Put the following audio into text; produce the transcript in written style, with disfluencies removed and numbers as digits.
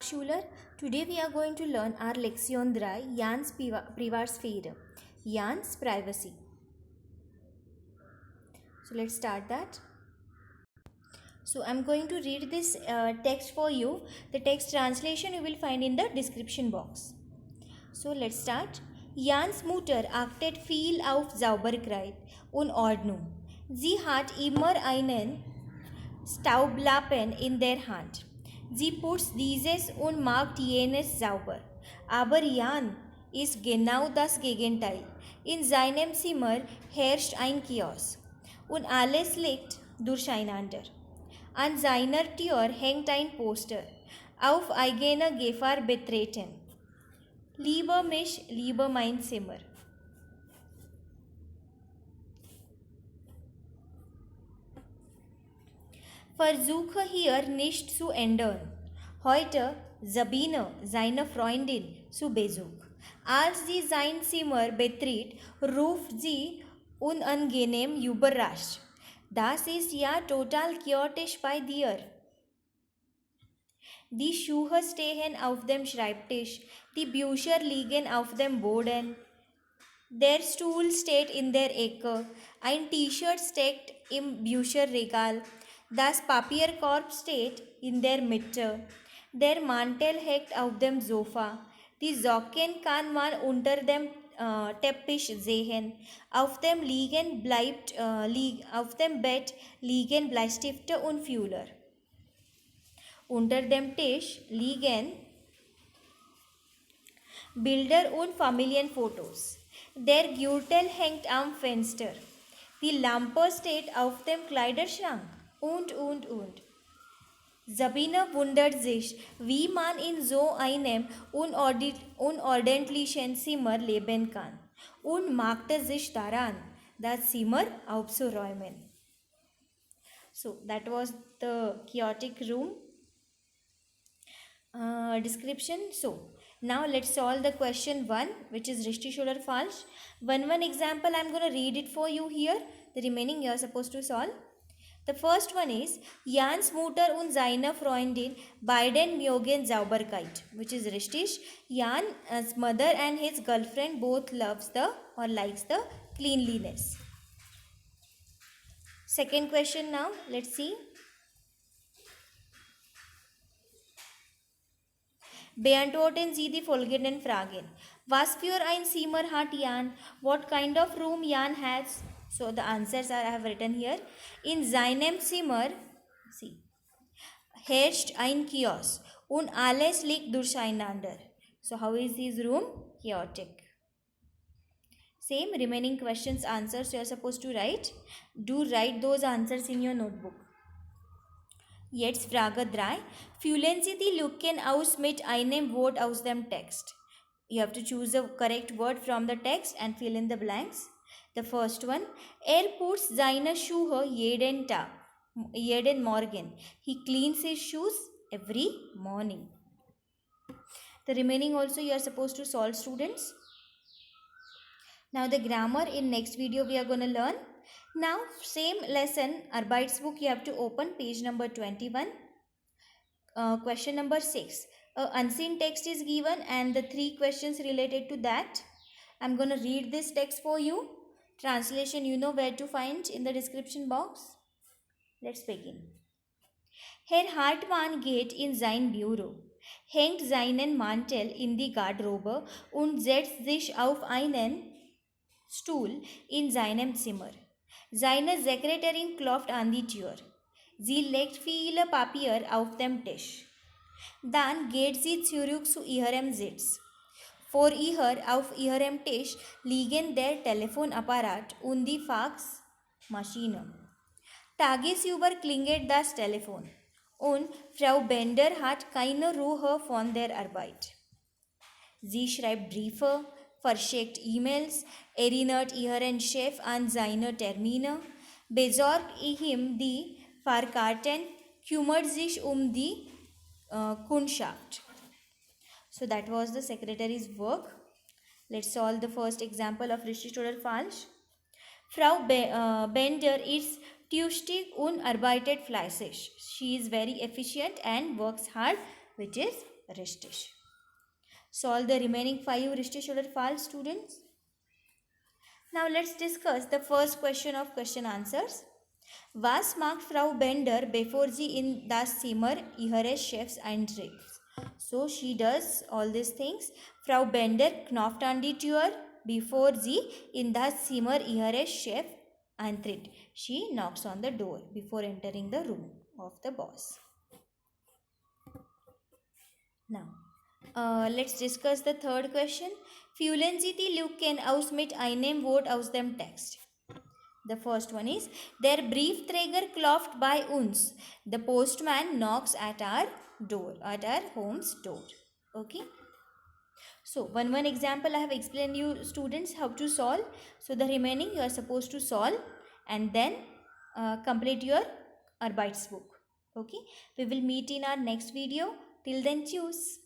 Schuler. Today we are going to learn our Lexion 3, Jan's Privatsphäre, Jan's privacy. So let's start that. So I'm going to read this text for you. The text translation you will find in the description box. So let's start. Jans Mutter achtet viel auf Sauberkeit und Ordnung. Sie hat immer einen Staublappen in der Hand. Sie putzt dieses und macht jenes sauber. Aber Jan ist genau das Gegenteil. In seinem Zimmer herrscht ein Chaos und alles liegt durcheinander. An seiner Tür hängt ein Poster. Auf eigene Gefahr betreten. Liebe mich, liebe mein Zimmer. Versuche hier nicht zu ändern. Heute Sabine, seine Freundin, zu Besuch. Als sie sein Zimmer betritt, ruft sie unangenehm überrascht. Das ist ja total chaotisch bei dir. Die Schuhe stehen auf dem Schreibtisch, die Bücher liegen auf dem Boden. Der Stuhl steht in der Ecke, ein T-Shirt steckt im Bücherregal, das Papierkorb steht in der Mitte, der Mantel hängt auf dem Sofa, die Socken kann man unter dem Teppich sehen, auf dem Bett liegen Bleistifte und Fühler. Unter dem Tisch liegen Bilder und Familienfotos. Der Gürtel hängt am Fenster. Die Lampe steht auf dem Kleiderschrank. Und. Sabine wundert sich, wie man in so einem unordentlichen Zimmer leben kann und machte sich daran, das Zimmer aufzuräumen. So, that was the chaotic room description. So, now let's solve the question 1, which is richtig oder falsch. One example, I'm going to read it for you here. The remaining you are supposed to solve. The first one is Jans Mutter und seine Freundin beiden mögen Sauberkeit, which is richtig. Jan's mother and his girlfriend both likes the cleanliness. Second question now, let's see. Beantworten Sie die folgenden Fragen. Was für ein Zimmer hat Jan? What kind of room Jan has? So the answers I have written here. In seinem Zimmer, see, herrscht ein Chaos und alles liegt durcheinander. So how is his room? Chaotic. Same remaining questions answers you are supposed to write. Do write those answers in your notebook. Jetzt Frage 3. Füllen Sie die Lücken aus mit einem Wort aus dem Text. You have to choose a correct word from the text and fill in the blanks. The first one. Putzt seine Schuhe jeden Morgen. He cleans his shoes every morning. The remaining also you are supposed to solve, students. Now the grammar in next video we are going to learn. Now same lesson, Arbeitsbook you have to open page number 21. Question number 6. Unseen text is given and the 3 questions related to that. I'm going to read this text for you. Translation you know where to find in the description box. Let's begin. Herr Hartmann geht in sein Büro, hängt seinen Mantel in die Garderobe und setzt sich auf einen Stuhl in seinem Zimmer. Seine Sekretärin klopft an die Tür. Sie legt viele Papier auf den Tisch. Dann geht sie zurück zu ihrem Sitz. Vor ihr auf ihrem Tisch liegen der Telefonapparat und die Faxmaschine. Tagsüber klingelt das Telefon und Frau Bender hat keine Ruhe von der Arbeit. Sie schreibt Briefe, verschickt E-Mails, erinnert ihren Chef an seine Termine, besorgt ihm die Fahrkarten, kümmert sich die Kundschaft. So that was the secretary's work. Let's solve the first example of richtig oder falsch. Frau Bender is tüchtig und arbeitet fleißig. She is very efficient and works hard, which is Richtig. Solve the remaining 5 richtig oder false, students. Now let's discuss the first question of question answers. Was macht Frau Bender bevor sie in das Zimmer ihres Chefs eintritt? So she does all these things. Frau Bender knopft an die Tür bevor sie in das Zimmer ihres Chefs eintritt. She knocks on the door before entering the room of the boss. Now, let's discuss the third question. Fühlen Sie die Lücken aus mit einem Wort aus dem Text? The first one is, der Briefträger klopft bei uns. The postman knocks at our door, at our home's door. Okay. So, one example I have explained you students how to solve. So, the remaining you are supposed to solve and then complete your Arbeitsbuch. Okay. We will meet in our next video. Till then, choose.